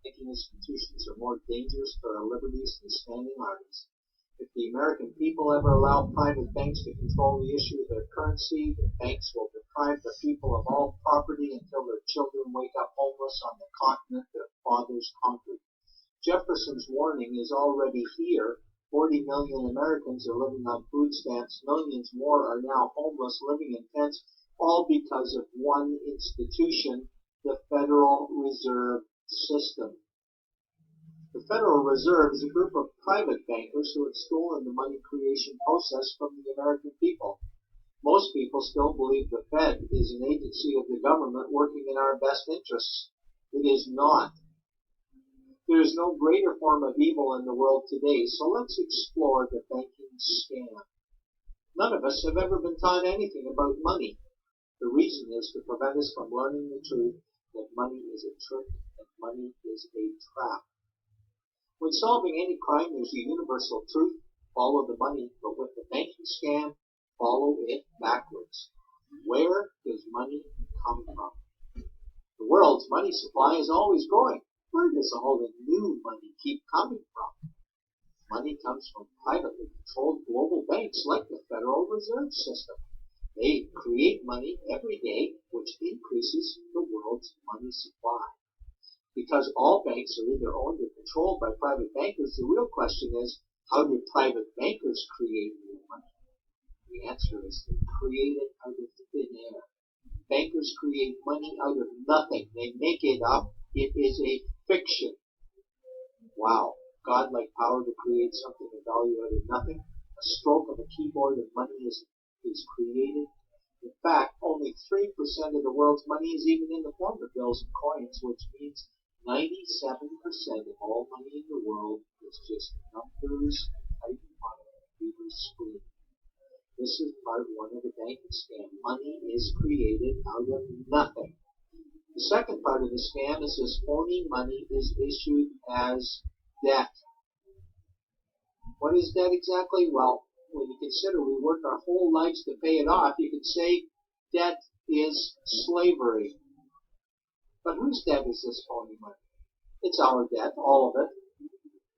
Banking institutions are more dangerous to our liberties than standing armies. If the American people ever allow private banks to control the issue of their currency, the banks will deprive the people of all property until their children wake up homeless on the continent their fathers conquered. Jefferson's warning is already here. 40 million Americans are living on food stamps. Millions more are now homeless, living in tents, all because of one institution, the Federal Reserve System. The Federal Reserve is a group of private bankers who had stolen the money creation process from the American people. Most people still believe the Fed is an agency of the government working in our best interests. It is not. There is no greater form of evil in the world today, so let's explore the banking scam. None of us have ever been taught anything about money. The reason is to prevent us from learning the truth that money is a trick and money is a trap. When solving any crime, there's a universal truth: follow the money, but with the banking scam, follow it backwards. Where does money come from? The world's money supply is always growing. Where does all the new money keep coming from? Money comes from privately controlled global banks like the Federal Reserve System. They create money every day, which increases the world's money supply. Because all banks are either owned or controlled by private bankers, the real question is, how do private bankers create new money? The answer is they create it out of thin air. Bankers create money out of nothing. They make it up. It is a fiction. Wow. Godlike power to create something of value out of nothing. A stroke of a keyboard of money is created. In fact, only 3% of the world's money is even in the form of bills and coins, which means 97% of all money in the world is just numbers typed on a computer screen. This is part one of the banking scam. Money is created out of nothing. The second part of the scam is this phony money is issued as debt. What is debt exactly? Well, when you consider we work our whole lives to pay it off, you could say debt is slavery. But whose debt is this phony money? It's our debt, all of it.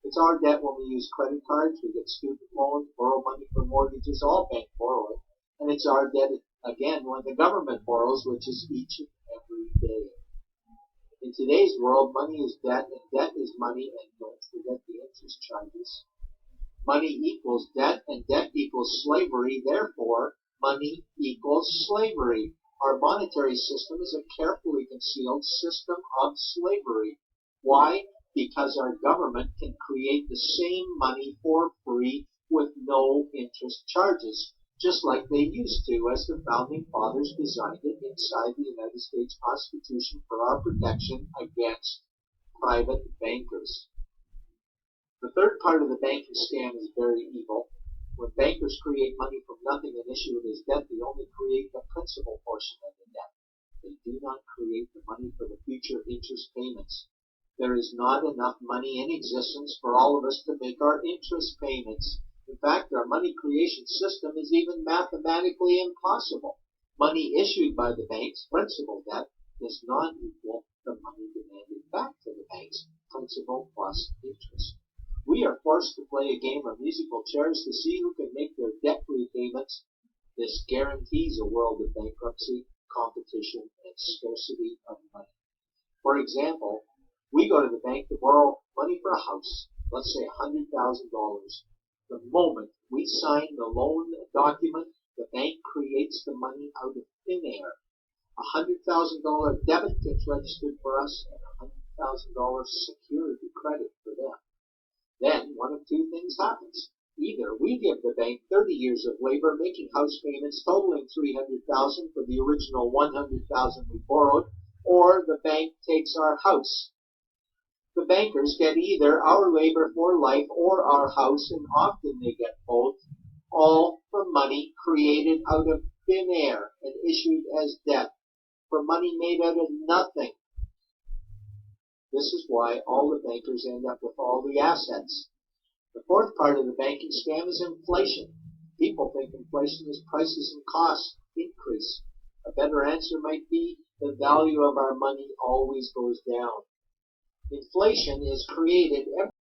It's our debt when we use credit cards, we get student loans, borrow money for mortgages, all banks borrow it. And it's our debt, again, when the government borrows, which is each and every day. In today's world, money is debt, and debt is money, and don't forget the interest charges. Money equals debt, and debt equals slavery. Therefore, money equals slavery. Our monetary system is a carefully concealed system of slavery. Why? Because our government can create the same money for free with no interest charges, just like they used to, as the Founding Fathers designed it inside the United States Constitution for our protection against private bankers. The third part of the banking scam is very evil. When bankers create money from nothing and issue it as debt, they only create the principal portion of the debt. They do not create the money for the future interest payments. There is not enough money in existence for all of us to make our interest payments. In fact, our money creation system is even mathematically impossible. Money issued by the banks, principal debt, does not equal the money demanded back to the banks, principal plus interest. We are forced to play a game of musical chairs to see who can make their debt repayments. This guarantees a world of bankruptcy, competition, and scarcity of money. For example, we go to the bank to borrow money for a house, let's say $100,000. The moment we sign the loan document, the bank creates the money out of thin air. A $100,000 debit gets registered for us and a $100,000 security credit for them. Then one of two things happens. Either we give the bank 30 years of labor making house payments totaling $300,000 for the original $100,000 we borrowed, or the bank takes our house. The bankers get either our labor for life or our house, and often they get both, all for money created out of thin air and issued as debt, for money made out of nothing. This is why all the bankers end up with all the assets. The fourth part of the banking scam is inflation. People think inflation is prices and costs increase. A better answer might be the value of our money always goes down. Inflation is created every